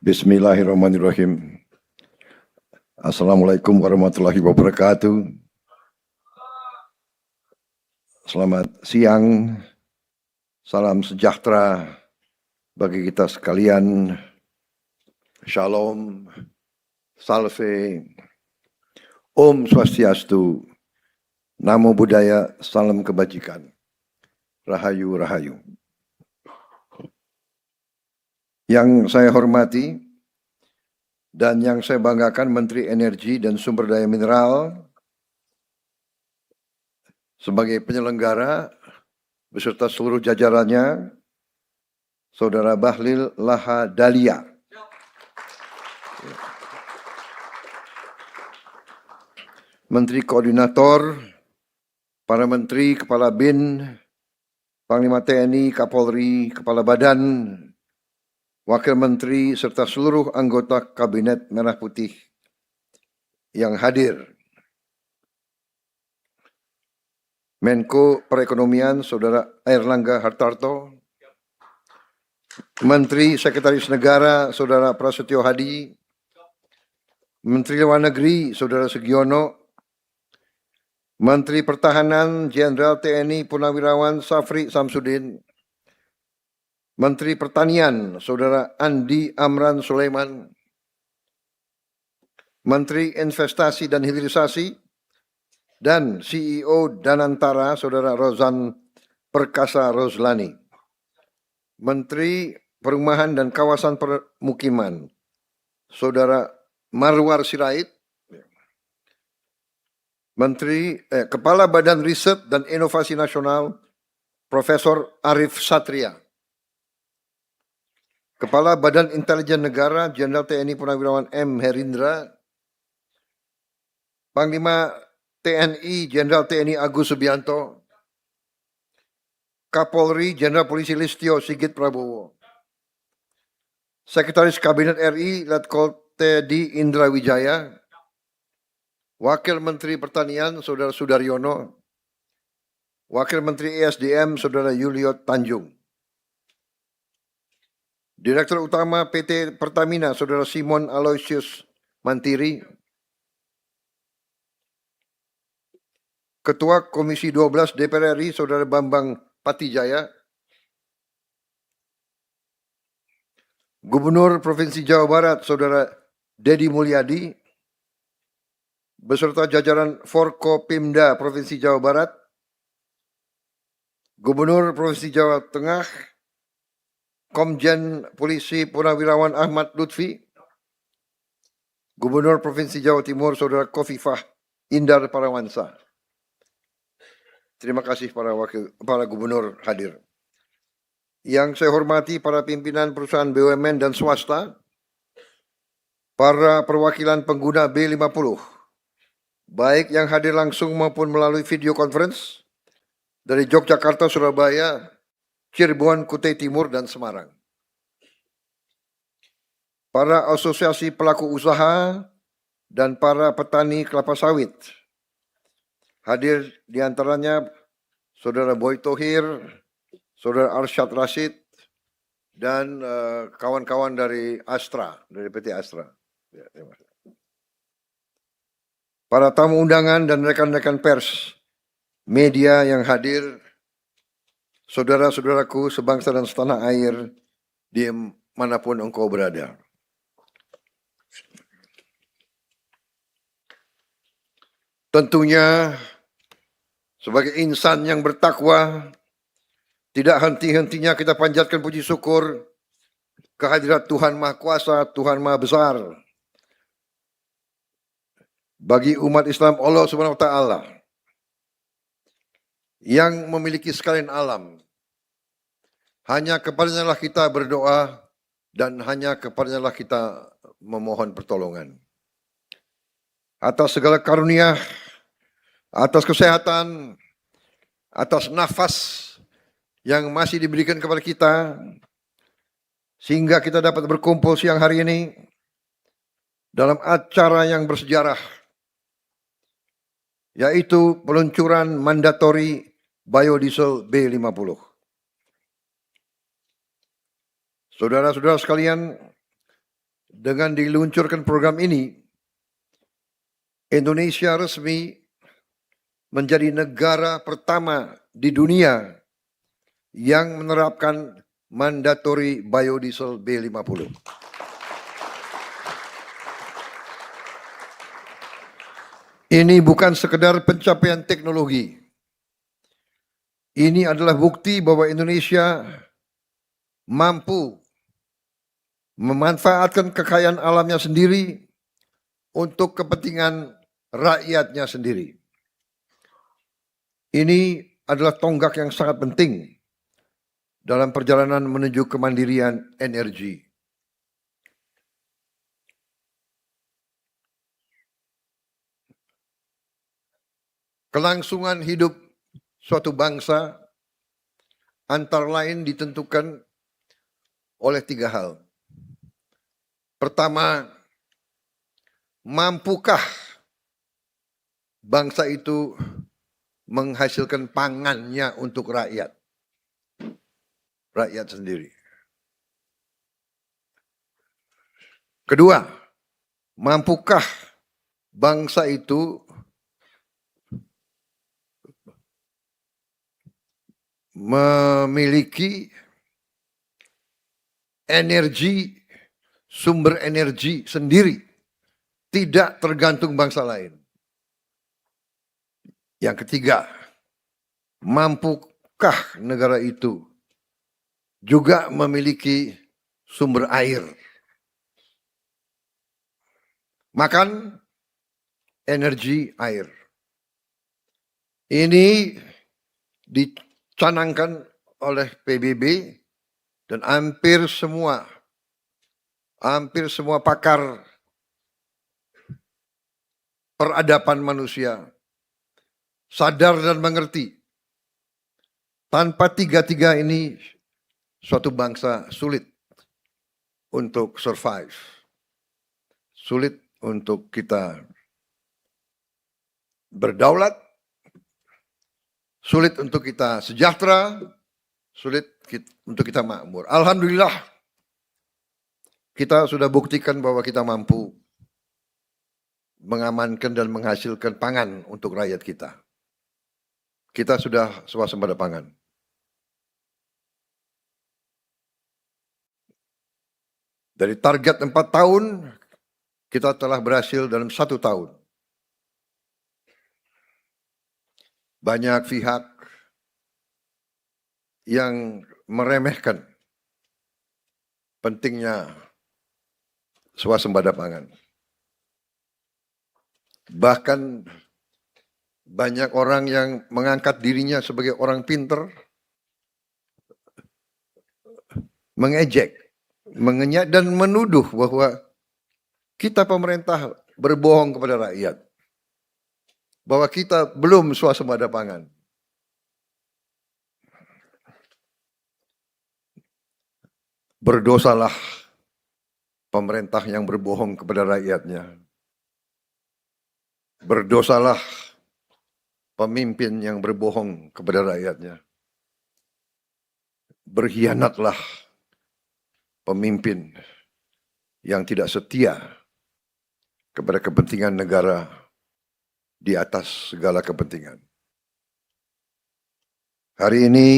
Bismillahirrahmanirrahim. Assalamualaikum warahmatullahi wabarakatuh. Selamat siang, salam sejahtera bagi kita sekalian. Shalom, salve, Om Swastiastu, Namo Buddhaya, salam kebajikan, Rahayu Rahayu. Yang saya hormati dan yang saya banggakan Menteri Energi dan Sumber Daya Mineral sebagai penyelenggara beserta seluruh jajarannya, Saudara Bahlil Lahadalia. Menteri Koordinator, para Menteri, Kepala BIN, Panglima TNI, Kapolri, Kepala Badan, Wakil Menteri, serta seluruh anggota Kabinet Merah Putih yang hadir. Menko Perekonomian, Saudara Airlangga Hartarto, Menteri Sekretaris Negara, Saudara Prasetyo Hadi, Menteri Luar Negeri, Saudara Sugiono, Menteri Pertahanan, Jenderal TNI Purnawirawan Safri Samsudin, Menteri Pertanian, Saudara Andi Amran Sulaiman, Menteri Investasi dan Hilirisasi, dan CEO Danantara, Saudara Rozan Perkasa Rozlani, Menteri Perumahan dan Kawasan Permukiman, Saudara Marwar Sirait, Kepala Badan Riset dan Inovasi Nasional, Profesor Arif Satria, Kepala Badan Intelijen Negara, Jenderal TNI Purnawirawan M. Herindra, Panglima TNI, Jenderal TNI Agus Subianto, Kapolri, Jenderal Polisi Listio Sigit Prabowo, Sekretaris Kabinet RI, Letkol Teddy Indra Wijaya, Wakil Menteri Pertanian, Saudara Sudaryono, Wakil Menteri ESDM, Saudara Yulio Tanjung, Direktur Utama PT Pertamina, Saudara Simon Aloysius Mantiri, Ketua Komisi 12 DPR RI, Saudara Bambang Patijaya, Gubernur Provinsi Jawa Barat, Saudara Dedi Mulyadi, beserta jajaran Forkopimda Provinsi Jawa Barat, Gubernur Provinsi Jawa Tengah, Komjen Polisi Purnawirawan Ahmad Lutfi, Gubernur Provinsi Jawa Timur, Saudara Kofifah Indar Parawansa. Terima kasih para gubernur hadir. Yang saya hormati para pimpinan perusahaan BUMN dan swasta, para perwakilan pengguna B50, baik yang hadir langsung maupun melalui video conference dari Yogyakarta, Surabaya, Cirebon, Kutai Timur, dan Semarang. Para asosiasi pelaku usaha dan para petani kelapa sawit. Hadir diantaranya Saudara Boy Thohir, Saudara Arsyad Rashid, dan kawan-kawan dari Astra, dari PT Astra. Ya, terima kasih. Para tamu undangan dan rekan-rekan pers, media yang hadir, saudara-saudaraku sebangsa dan setanah air, dimanapun engkau berada. Tentunya sebagai insan yang bertakwa, tidak henti-hentinya kita panjatkan puji syukur kehadirat Tuhan Maha Kuasa, Tuhan Maha Besar. Bagi umat Islam, Allah Subhanahu wa Ta'ala yang memiliki sekalian alam. Hanya kepadanya lah kita berdoa dan hanya kepadanya lah kita memohon pertolongan. Atas segala karunia, atas kesehatan, atas nafas yang masih diberikan kepada kita, sehingga kita dapat berkumpul siang hari ini dalam acara yang bersejarah, yaitu peluncuran mandatori biodiesel B50. Saudara-saudara sekalian, dengan diluncurkan program ini, Indonesia resmi menjadi negara pertama di dunia yang menerapkan mandatory biodiesel B50. Ini bukan sekedar pencapaian teknologi. Ini adalah bukti bahwa Indonesia mampu memanfaatkan kekayaan alamnya sendiri untuk kepentingan rakyatnya sendiri. Ini adalah tonggak yang sangat penting dalam perjalanan menuju kemandirian energi. Kelangsungan hidup suatu bangsa antara lain ditentukan oleh 3 hal. Pertama, mampukah bangsa itu menghasilkan pangannya untuk rakyat? Rakyat sendiri. Kedua, mampukah bangsa itu memiliki energi, sumber energi sendiri, tidak tergantung bangsa lain. Yang ketiga, mampukah negara itu juga memiliki sumber air? Makan, energi, air. Ini dicanangkan oleh PBB dan hampir semua pakar peradaban manusia sadar dan mengerti. Tanpa tiga-tiga ini, suatu bangsa sulit untuk survive. Sulit untuk kita berdaulat, sulit untuk kita sejahtera, sulit untuk kita makmur. Alhamdulillah, kita sudah buktikan bahwa kita mampu mengamankan dan menghasilkan pangan untuk rakyat kita. Kita sudah swasembada pangan. Dari target 4 tahun, kita telah berhasil dalam 1 tahun. Banyak pihak yang meremehkan pentingnya swasembada pangan. Bahkan banyak orang yang mengangkat dirinya sebagai orang pinter, mengejek, mengenyak dan menuduh bahwa kita pemerintah berbohong kepada rakyat. Bahwa kita belum swasembada pangan. Berdosalah pemerintah yang berbohong kepada rakyatnya. Berdosalah pemimpin yang berbohong kepada rakyatnya. Berkhianatlah pemimpin yang tidak setia kepada kepentingan negara di atas segala kepentingan. Hari ini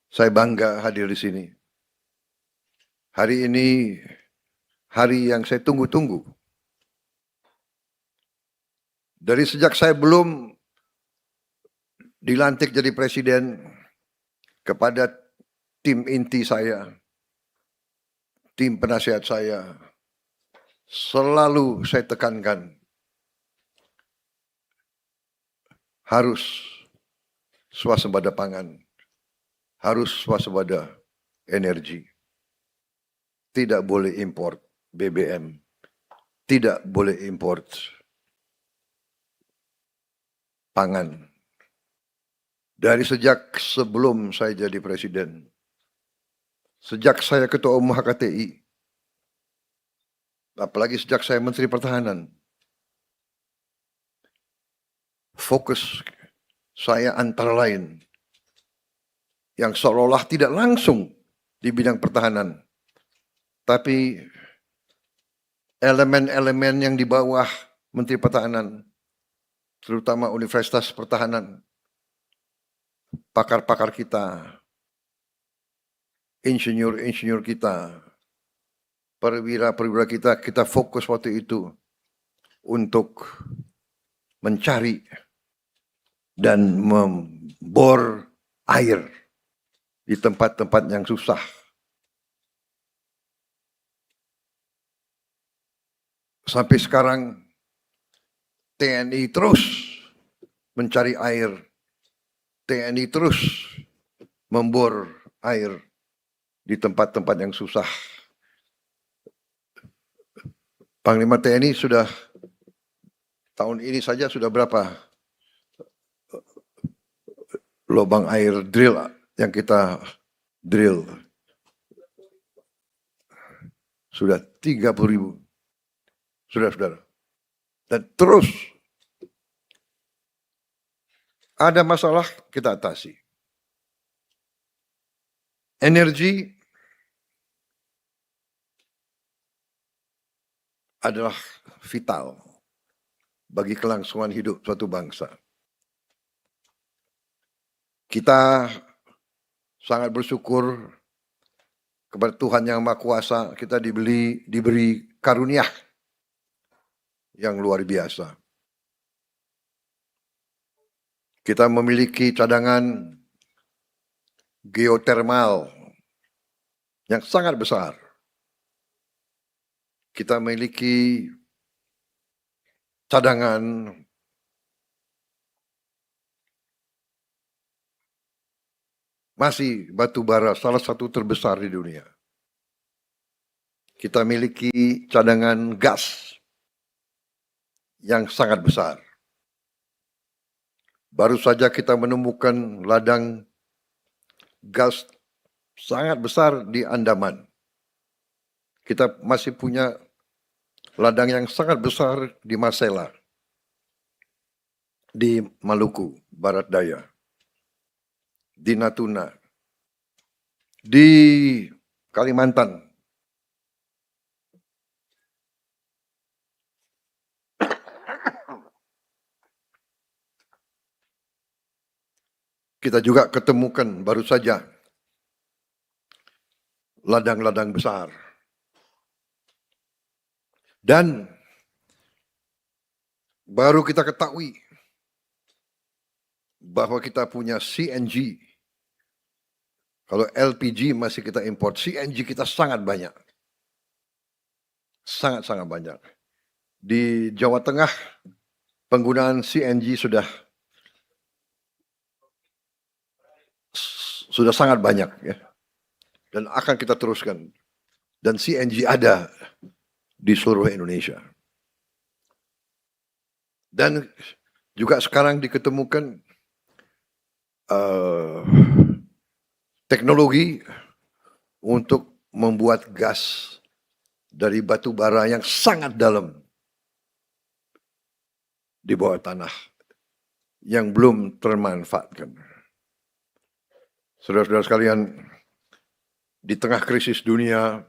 saya bangga hadir di sini. Hari ini hari yang saya tunggu-tunggu. Dari sejak saya belum dilantik jadi presiden, kepada tim inti saya, tim penasihat saya, selalu saya tekankan, harus swasembada pangan, harus swasembada energi. Tidak boleh import BBM, tidak boleh import pangan. Dari sejak sebelum saya jadi presiden, sejak saya ketua umum HKTI, apalagi sejak saya Menteri Pertahanan, fokus saya antara lain yang seolah-olah tidak langsung di bidang pertahanan, tapi elemen-elemen yang di bawah Menteri Pertahanan, terutama Universitas Pertahanan, pakar-pakar kita, insinyur-insinyur kita, perwira-perwira kita fokus waktu itu untuk mencari dan membor air di tempat-tempat yang susah. Sampai sekarang TNI terus mencari air, TNI terus membor air di tempat-tempat yang susah. Panglima TNI sudah tahun ini saja sudah berapa lubang air drill yang kita drill? Sudah 30.000. Saudara-saudara. Dan terus ada masalah kita atasi. Energi adalah vital bagi kelangsungan hidup suatu bangsa. Kita sangat bersyukur kepada Tuhan Yang Maha Kuasa, kita diberi karunia yang luar biasa. Kita memiliki cadangan geotermal yang sangat besar. Kita memiliki cadangan masih batu bara, salah satu terbesar di dunia. Kita miliki cadangan gas yang sangat besar. Baru saja kita menemukan ladang gas sangat besar di Andaman. Kita masih punya ladang yang sangat besar di Masela, di Maluku Barat Daya, di Natuna, di Kalimantan. Kita juga ketemukan baru saja ladang-ladang besar. Dan baru kita ketahui bahwa kita punya CNG. Kalau LPG masih kita import, CNG kita sangat banyak. Sangat-sangat banyak. Di Jawa Tengah penggunaan CNG sudah sangat banyak ya. Dan akan kita teruskan. Dan CNG ada di seluruh Indonesia. Dan juga sekarang diketemukan teknologi untuk membuat gas dari batu bara yang sangat dalam di bawah tanah yang belum termanfaatkan. Saudara-saudara sekalian, di tengah krisis dunia,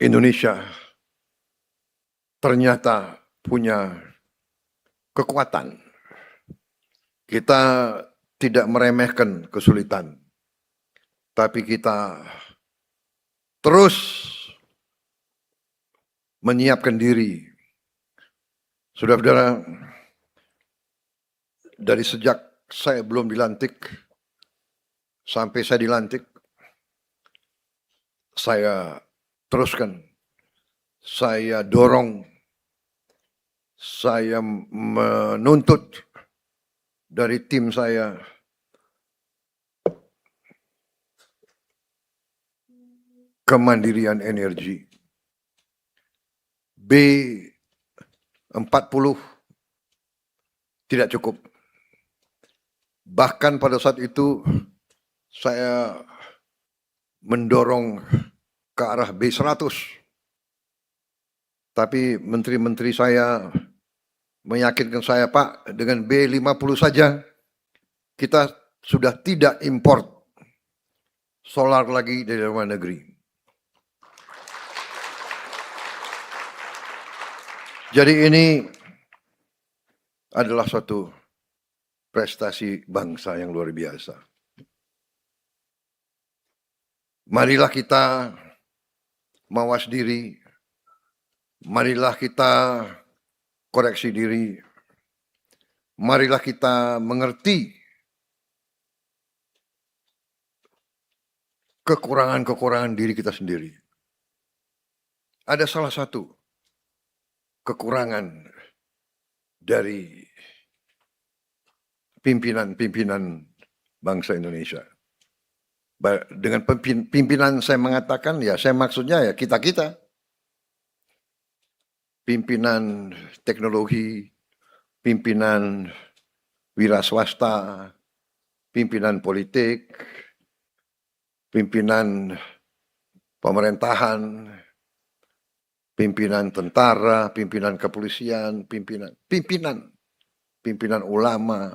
Indonesia ternyata punya kekuatan. Kita tidak meremehkan kesulitan, tapi kita terus menyiapkan diri. Saudara-saudara, dari sejak saya belum dilantik sampai saya dilantik, saya teruskan, saya dorong, saya menuntut dari tim saya kemandirian energi. B40 tidak cukup. Bahkan pada saat itu saya mendorong ke arah B100. Tapi menteri-menteri saya meyakinkan saya, Pak, dengan B50 saja kita sudah tidak import solar lagi dari luar negeri. Jadi ini adalah suatu prestasi bangsa yang luar biasa. Marilah kita mawas diri, marilah kita koreksi diri, marilah kita mengerti kekurangan-kekurangan diri kita sendiri. Ada salah satu kekurangan dari pimpinan-pimpinan bangsa Indonesia. Dengan pimpinan saya mengatakan, ya saya maksudnya ya kita-kita. Pimpinan teknologi, pimpinan wira swasta, pimpinan politik, pimpinan pemerintahan, pimpinan tentara, pimpinan kepolisian, pimpinan ulama.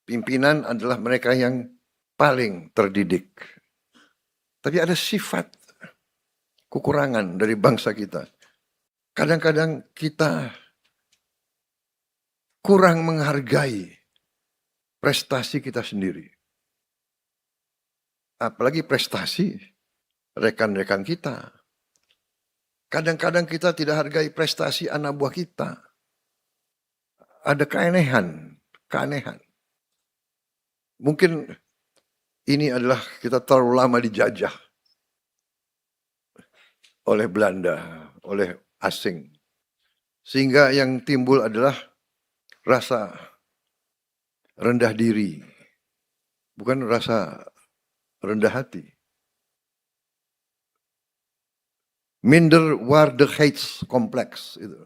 Pimpinan adalah mereka yang paling terdidik. Tapi ada sifat kekurangan dari bangsa kita. Kadang-kadang kita kurang menghargai prestasi kita sendiri. Apalagi prestasi rekan-rekan kita. Kadang-kadang kita tidak hargai prestasi anak buah kita. Ada keanehan. Mungkin ini adalah kita terlalu lama dijajah oleh Belanda, oleh asing. Sehingga yang timbul adalah rasa rendah diri, bukan rasa rendah hati. Minderwaardigheidscomplex itu.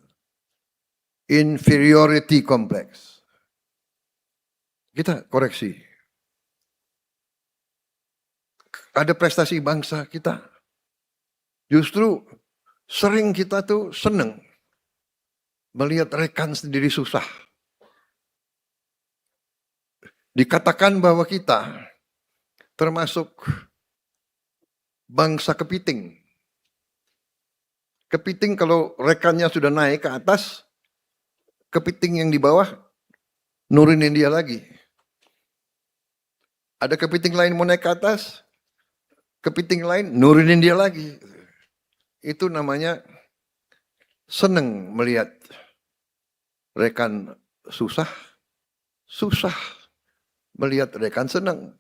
Inferiority complex. Kita koreksi. Ada prestasi bangsa kita. Justru sering kita tuh seneng melihat rekan sendiri susah. Dikatakan bahwa kita termasuk bangsa kepiting. Kepiting kalau rekannya sudah naik ke atas, kepiting yang di bawah nurunin dia lagi. Ada kepiting lain mau naik ke atas, kepiting lain nurunin dia lagi. Itu namanya seneng melihat rekan susah melihat rekan senang.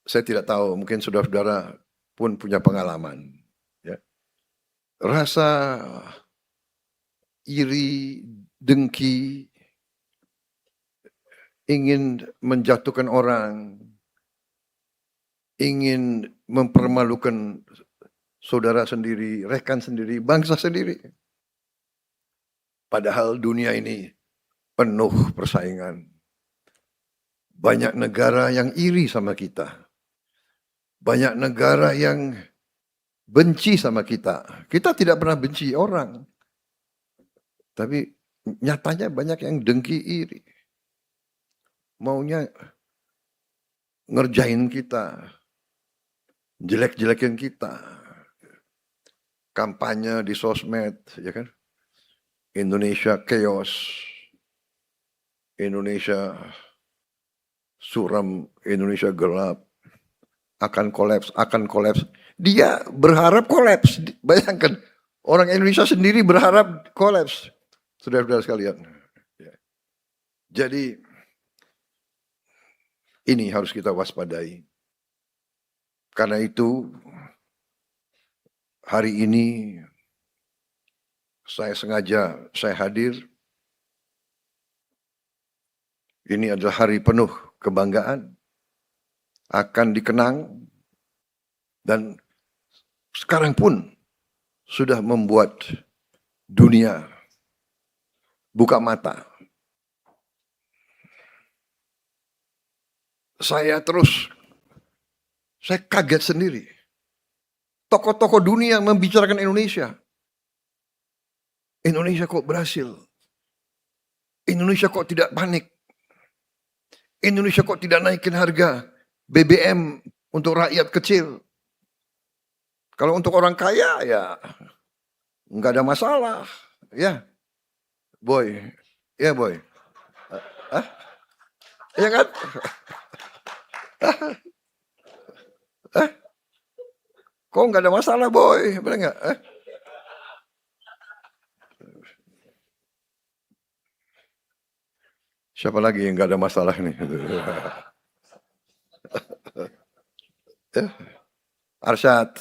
Saya tidak tahu, mungkin saudara-saudara pun punya pengalaman. Ya. Rasa iri, dengki, ingin menjatuhkan orang, ingin mempermalukan saudara sendiri, rekan sendiri, bangsa sendiri. Padahal dunia ini penuh persaingan. Banyak negara yang iri sama kita. Banyak negara yang benci sama kita. Kita tidak pernah benci orang. Tapi nyatanya banyak yang dengki iri. Maunya ngerjain kita. Jelek-jelekin kita. Kampanye di sosmed, ya kan? Indonesia chaos. Indonesia suram, Indonesia gelap. Akan kolaps. Dia berharap kolaps. Bayangkan, orang Indonesia sendiri berharap kolaps. Saudara-saudara sekalian. Jadi, ini harus kita waspadai. Karena itu, hari ini saya hadir. Ini adalah hari penuh kebanggaan. Akan dikenang. Dan sekarang pun sudah membuat dunia buka mata. Saya kaget sendiri. Tokoh-tokoh dunia membicarakan Indonesia. Indonesia kok berhasil? Indonesia kok tidak panik? Indonesia kok tidak naikin harga BBM untuk rakyat kecil? Kalau untuk orang kaya ya nggak ada masalah. Ya, Boy. Ya, Boy. Hah? Ya kan? Hah? Kok nggak ada masalah, Boy? Benar nggak? Siapa lagi yang nggak ada masalah nih? Arsyad.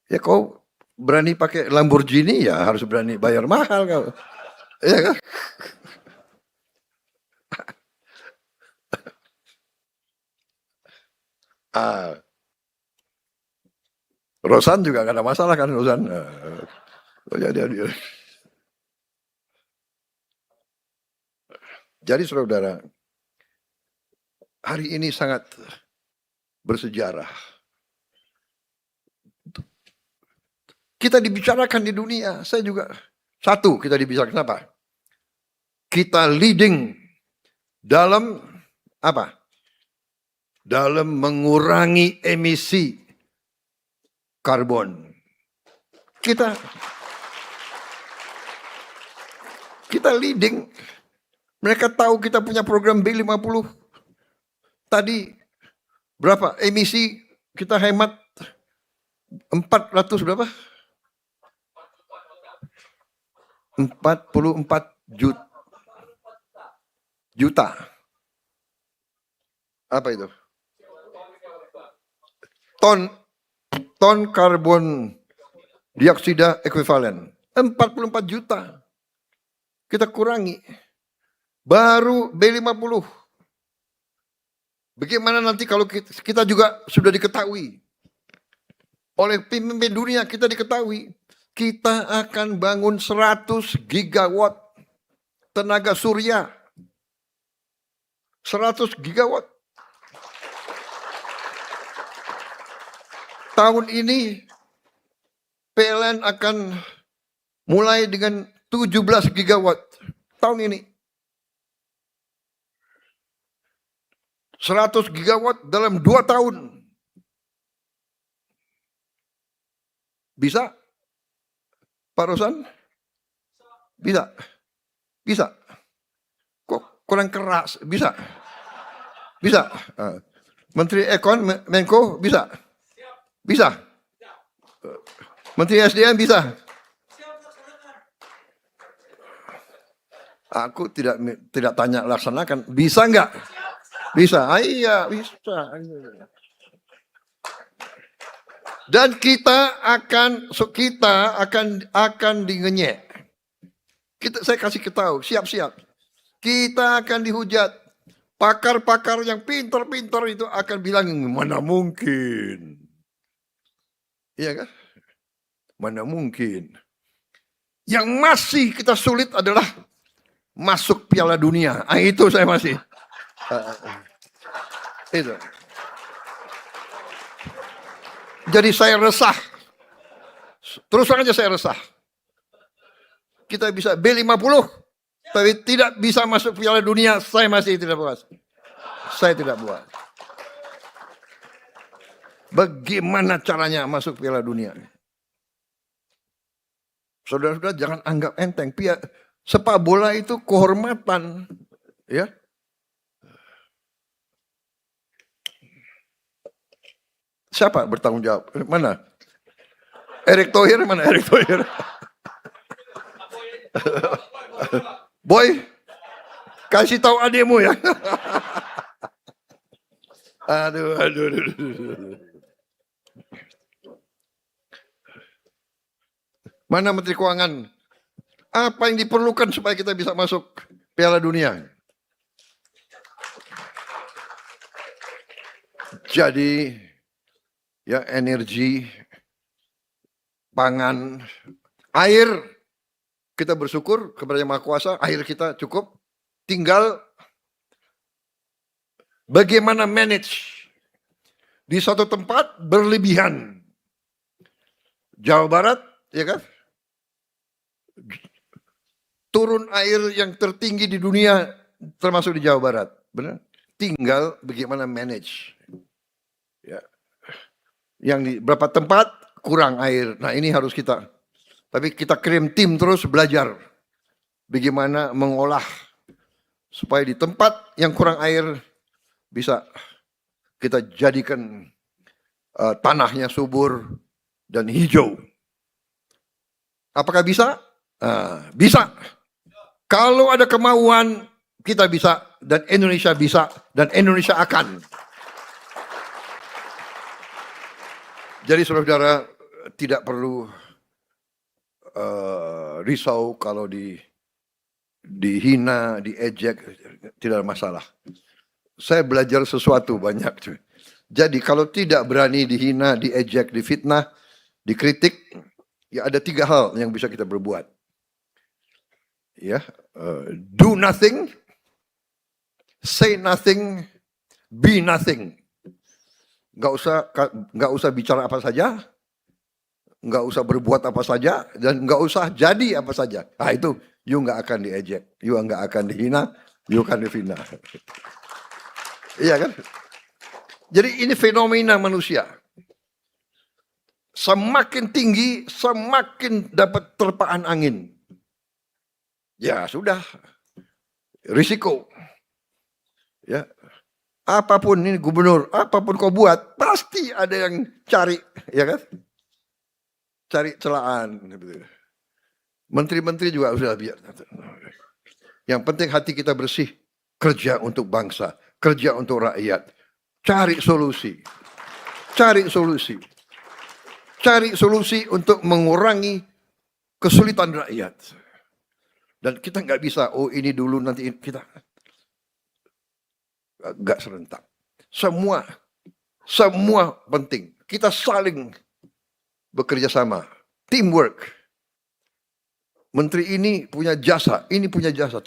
Ya kau berani pakai Lamborghini ya harus berani bayar mahal kau. Ya kan? Ah, Rosan juga gak ada masalah kan Rosan. Jadi saudara, hari ini sangat bersejarah. Kita dibicarakan di dunia, saya juga satu kita dibicarakan apa? Kita leading dalam apa? Dalam mengurangi emisi karbon. Kita leading. Mereka tahu kita punya program B50. Tadi berapa emisi kita hemat 400 berapa? 44 juta. Apa itu? Ton karbon dioksida ekuivalen. 44 juta. Kita kurangi. Baru B50. Bagaimana nanti kalau kita juga sudah diketahui oleh pemimpin dunia, kita diketahui kita akan bangun 100 gigawatt tenaga surya. 100 gigawatt. Tahun ini PLN akan mulai dengan 17 gigawatt. Tahun ini. 100 gigawatt dalam 2 tahun. Bisa? Pak Rosan? Bisa? Bisa? Kok kurang keras? Bisa? Bisa? Menteri Ekon, Menko, bisa? Bisa? Menteri SDM bisa? Aku tidak tanya laksanakan. Bisa enggak? Bisa, iya bisa. Dan kita akan dingenyek. Saya kasih ketahui, siap-siap. Kita akan dihujat. Pakar-pakar yang pintar-pintar itu akan bilang, mana mungkin. Iya kan? Mana mungkin. Yang masih kita sulit adalah masuk Piala Dunia. Itu saya masih. Itu. Jadi saya resah. Terus saja saya resah. Kita bisa B50, tapi tidak bisa masuk Piala Dunia. Saya masih tidak puas. Saya tidak puas. Bagaimana caranya masuk Piala Dunia? Saudara-saudara jangan anggap enteng. Sepak bola itu kehormatan, ya. Siapa bertanggung jawab? Mana? Erick Thohir mana? Erick Thohir. Boy, kasih tahu adikmu ya. Aduh. Mana Menteri Keuangan? Apa yang diperlukan supaya kita bisa masuk Piala Dunia? Jadi, ya energi, pangan, air, kita bersyukur kepada Yang Maha Kuasa, air kita cukup. Tinggal bagaimana manage di suatu tempat berlebihan. Jawa Barat, ya kan? Turun air yang tertinggi di dunia termasuk di Jawa Barat, benar? Tinggal bagaimana manage. Ya. Yang di beberapa tempat kurang air. Nah, ini harus kita Tapi kita kirim tim terus belajar bagaimana mengolah supaya di tempat yang kurang air bisa kita jadikan tanahnya subur dan hijau. Apakah bisa? Bisa. Kalau ada kemauan, kita bisa, dan Indonesia bisa, dan Indonesia akan. Jadi saudara-saudara tidak perlu risau kalau dihina, diejek, tidak ada masalah. Saya belajar sesuatu banyak. Jadi kalau tidak berani dihina, diejek, difitnah, dikritik, ya ada 3 hal yang bisa kita berbuat. Ya, do nothing, say nothing, be nothing. Nggak usah bicara apa saja, nggak usah berbuat apa saja, dan nggak usah jadi apa saja. Nah itu, you nggak akan diejek, you nggak akan dihina, you akan difitnah. Iya kan? Jadi ini fenomena manusia. Semakin tinggi, semakin dapat terpaan angin. Ya sudah, risiko. Ya, apapun ini gubernur, apapun kau buat, pasti ada yang cari, ya kan? Cari celaan. Menteri-menteri juga sudah biar. Yang penting hati kita bersih, kerja untuk bangsa, kerja untuk rakyat, cari solusi, cari solusi, cari solusi untuk mengurangi kesulitan rakyat. Dan kita nggak bisa, oh ini dulu nanti kita nggak serentak. Semua penting. Kita saling bekerja sama, teamwork. Menteri ini punya jasa, ini punya jasa.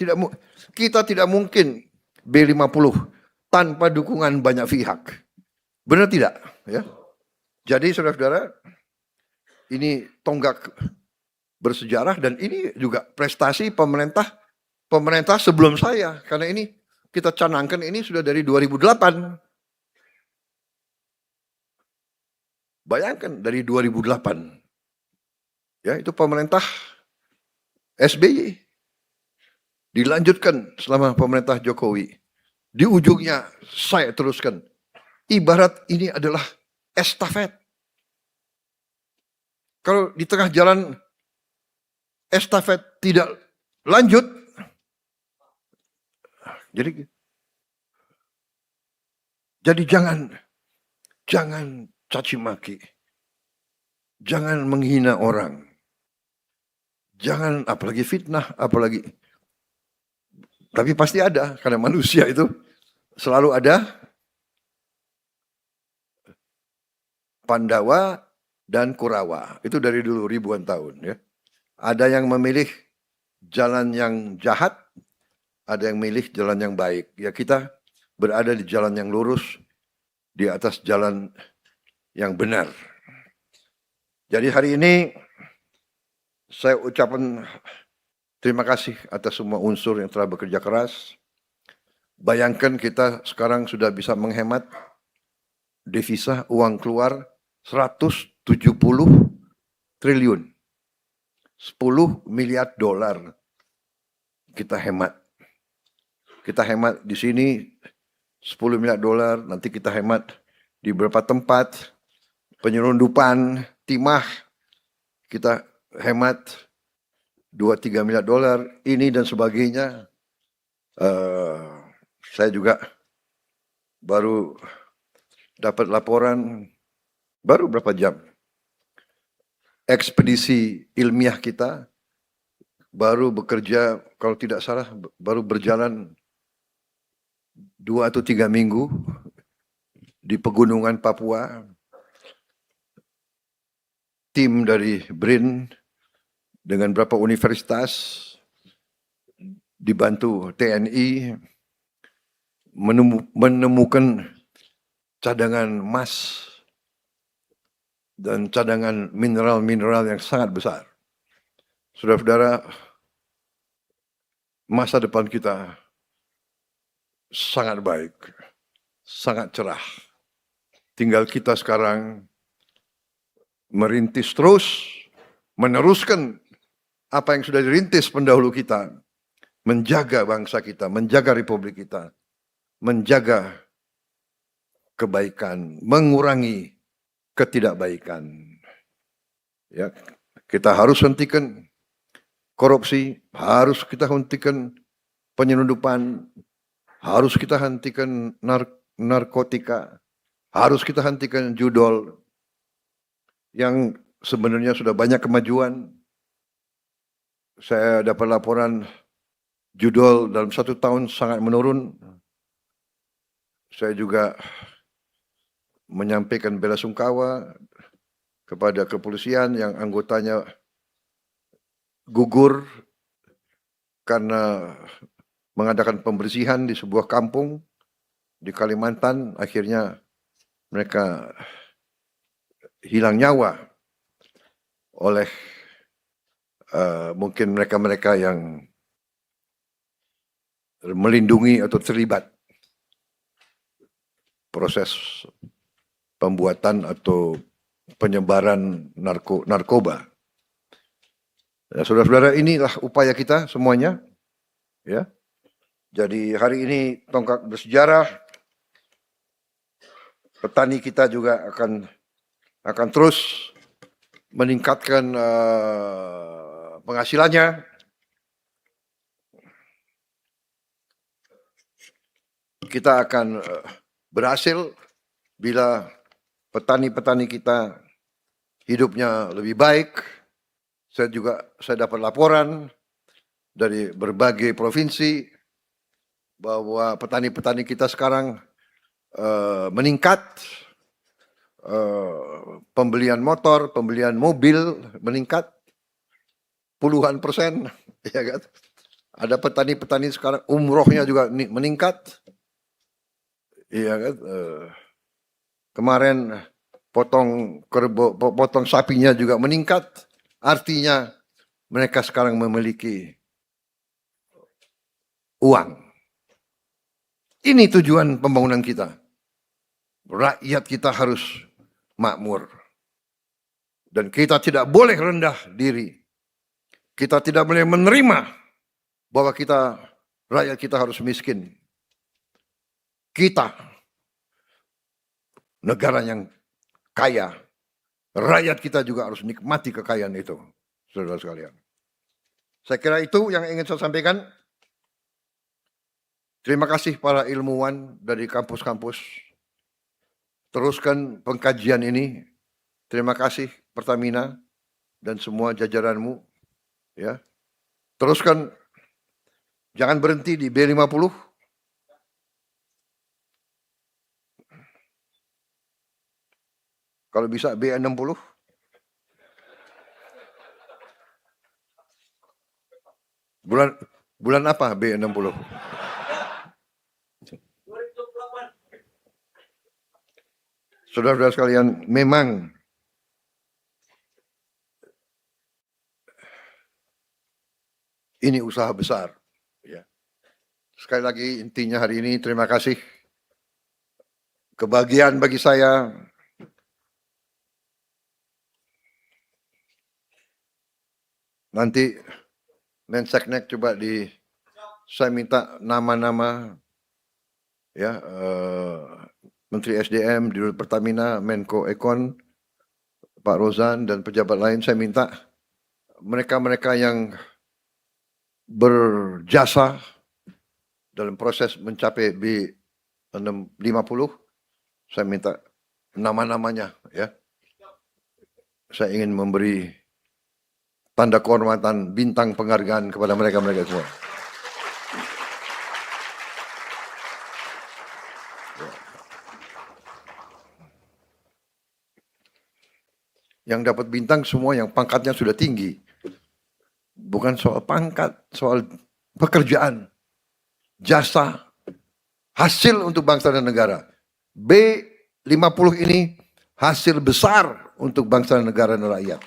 Kita tidak mungkin B50 tanpa dukungan banyak pihak. Benar tidak? Ya. Jadi saudara-saudara, ini tonggak bersejarah dan ini juga prestasi pemerintah sebelum saya. Karena ini kita canangkan ini sudah dari 2008. Bayangkan dari 2008. Ya, itu pemerintah SBY. Dilanjutkan selama pemerintah Jokowi. Di ujungnya saya teruskan. Ibarat ini adalah estafet. Kalau di tengah jalan estafet tidak lanjut, jadi jangan caci maki, jangan menghina orang, jangan apalagi fitnah, apalagi. Tapi pasti ada, karena manusia itu selalu ada Pandawa dan Kurawa. Itu dari dulu ribuan tahun. Ya. Ada yang memilih jalan yang jahat, ada yang memilih jalan yang baik. Ya kita berada di jalan yang lurus, di atas jalan yang benar. Jadi hari ini saya ucapkan terima kasih atas semua unsur yang telah bekerja keras. Bayangkan kita sekarang sudah bisa menghemat devisa uang keluar 170 triliun. 10 miliar dolar kita hemat. Kita hemat di sini 10 miliar dolar, nanti kita hemat di beberapa tempat, penyelundupan, timah, kita hemat 2-3 miliar dolar, ini dan sebagainya. Saya juga baru dapat laporan, baru berapa jam, ekspedisi ilmiah kita baru bekerja, kalau tidak salah baru berjalan 2 atau 3 minggu di pegunungan Papua. Tim dari BRIN dengan beberapa universitas dibantu TNI menemukan cadangan emas dan cadangan mineral-mineral yang sangat besar. Saudara-saudara, masa depan kita sangat baik, sangat cerah. Tinggal kita sekarang merintis terus, meneruskan apa yang sudah dirintis pendahulu kita, menjaga bangsa kita, menjaga republik kita, menjaga kebaikan, mengurangi ketidakbaikan. Ya, kita harus hentikan korupsi, harus kita hentikan penyelundupan, harus kita hentikan narkotika, harus kita hentikan judol yang sebenarnya sudah banyak kemajuan. Saya dapat laporan judol dalam 1 tahun sangat menurun. Saya juga menyampaikan bela sungkawa kepada kepolisian yang anggotanya gugur karena mengadakan pembersihan di sebuah kampung di Kalimantan. Akhirnya mereka hilang nyawa oleh mungkin mereka-mereka yang melindungi atau terlibat proses pembuatan atau penyebaran narkoba. Ya, saudara-saudara, inilah upaya kita semuanya. Ya, jadi hari ini tonggak bersejarah. Petani kita juga akan terus meningkatkan penghasilannya. Kita akan berhasil bila petani-petani kita hidupnya lebih baik. Saya dapat laporan dari berbagai provinsi bahwa petani-petani kita sekarang meningkat, pembelian motor, pembelian mobil meningkat puluhan %, ya kan? Ada petani-petani sekarang umrohnya juga meningkat, ya kan? Kemarin potong sapinya juga meningkat, artinya mereka sekarang memiliki uang. Ini tujuan pembangunan kita. Rakyat kita harus makmur. Dan kita tidak boleh rendah diri. Kita tidak boleh menerima bahwa rakyat kita harus miskin. Kita, negara yang kaya, rakyat kita juga harus nikmati kekayaan itu, saudara sekalian. Saya kira itu yang ingin saya sampaikan. Terima kasih para ilmuwan dari kampus-kampus. Teruskan pengkajian ini. Terima kasih Pertamina dan semua jajaranmu. Ya, teruskan. Jangan berhenti di B50. Kalau bisa B60. Bulan apa B60? Saudara-saudara sekalian, memang ini usaha besar. Ya. Sekali lagi intinya hari ini terima kasih. Kebahagiaan bagi saya nanti Menseknek coba saya minta nama-nama ya Menteri SDM, Dirut Pertamina, Menko Ekon, Pak Rozan dan pejabat lain, saya minta mereka-mereka yang berjasa dalam proses mencapai B50, saya minta nama-namanya ya. Saya ingin memberi tanda kehormatan, bintang penghargaan kepada mereka-mereka semua. Yang dapat bintang semua yang pangkatnya sudah tinggi. Bukan soal pangkat, soal pekerjaan, jasa, hasil untuk bangsa dan negara. B50 ini hasil besar untuk bangsa dan negara dan rakyat.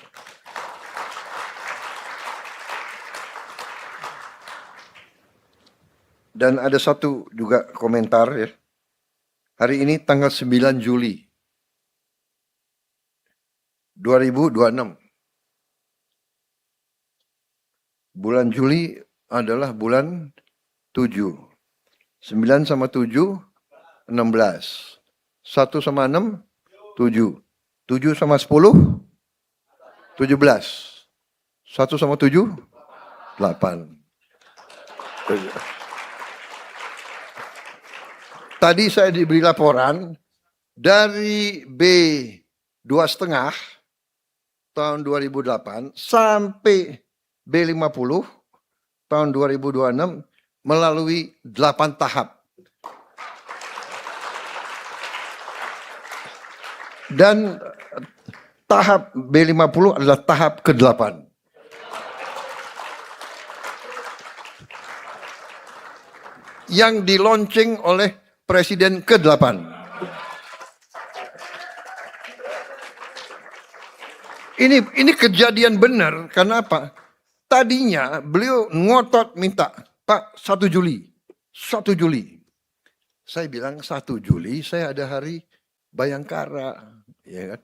Dan ada satu juga komentar ya. Hari ini tanggal 9 Juli 2026. Bulan Juli adalah bulan 7. 9 sama 7, 16. 1 sama 6, 7. 7 sama 10, 17. 1 sama 7, 8. Tadi saya diberi laporan dari B2,5 tahun 2008 sampai B50 tahun 2026 melalui 8 tahap. Dan tahap B50 adalah tahap ke-8. Yang di-launching oleh Presiden ke-8. Ini kejadian benar, karena apa? Tadinya beliau ngotot minta, Pak, 1 Juli. 1 Juli. Saya bilang 1 Juli saya ada hari Bayangkara. Ya kan?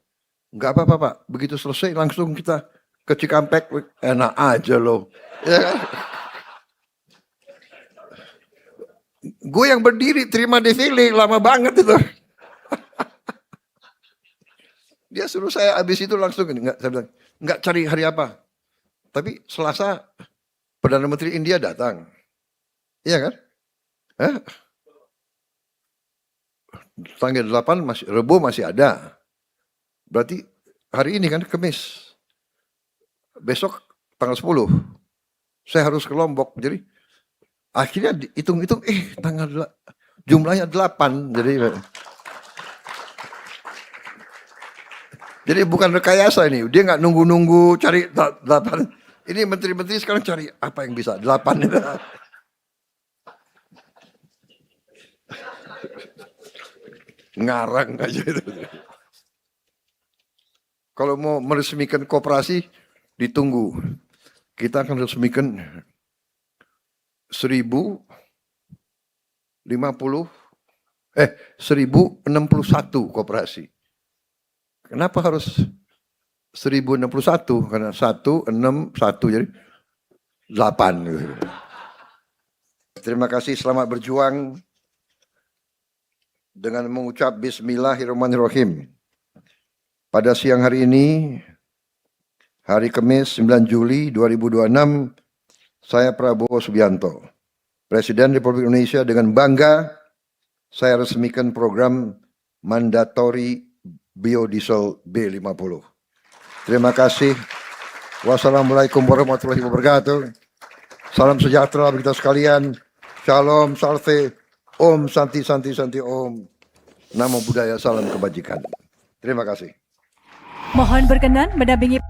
Enggak apa-apa Pak, begitu selesai langsung kita ke Cikampek, enak aja loh. Ya kan? Gue yang berdiri terima defile lama banget itu. Dia suruh saya habis itu langsung enggak, saya bilang enggak cari hari apa. Tapi Selasa Perdana Menteri India datang. Iya kan? Tanggal 8 masih Rebo masih ada. Berarti hari ini kan Kamis. Besok tanggal 10. Saya harus ke Lombok. Jadi akhirnya hitung-hitung jumlahnya 8. Jadi bukan rekayasa ini. Dia nggak nunggu-nunggu cari 8. Ini menteri-menteri sekarang cari apa yang bisa 8 itu. Ngarang aja itu. Kalau mau meresmikan koperasi ditunggu. Kita akan resmikan 1061 koperasi. Kenapa harus 1061? Karena 161 jadi 8. Terima kasih, selamat berjuang. Dengan mengucap Bismillahirrahmanirrahim. Pada siang hari ini, hari Kamis 9 Juli 2026, saya Prabowo Subianto, Presiden Republik Indonesia, dengan bangga saya resmikan program mandatori biodiesel B50. Terima kasih. Wassalamualaikum warahmatullahi wabarakatuh. Salam sejahtera bagi kita sekalian. Shalom, salve, Om, Santi, Santi, Santi, Om. Namo Buddhaya, salam kebajikan. Terima kasih. Mohon berkenan mendampingi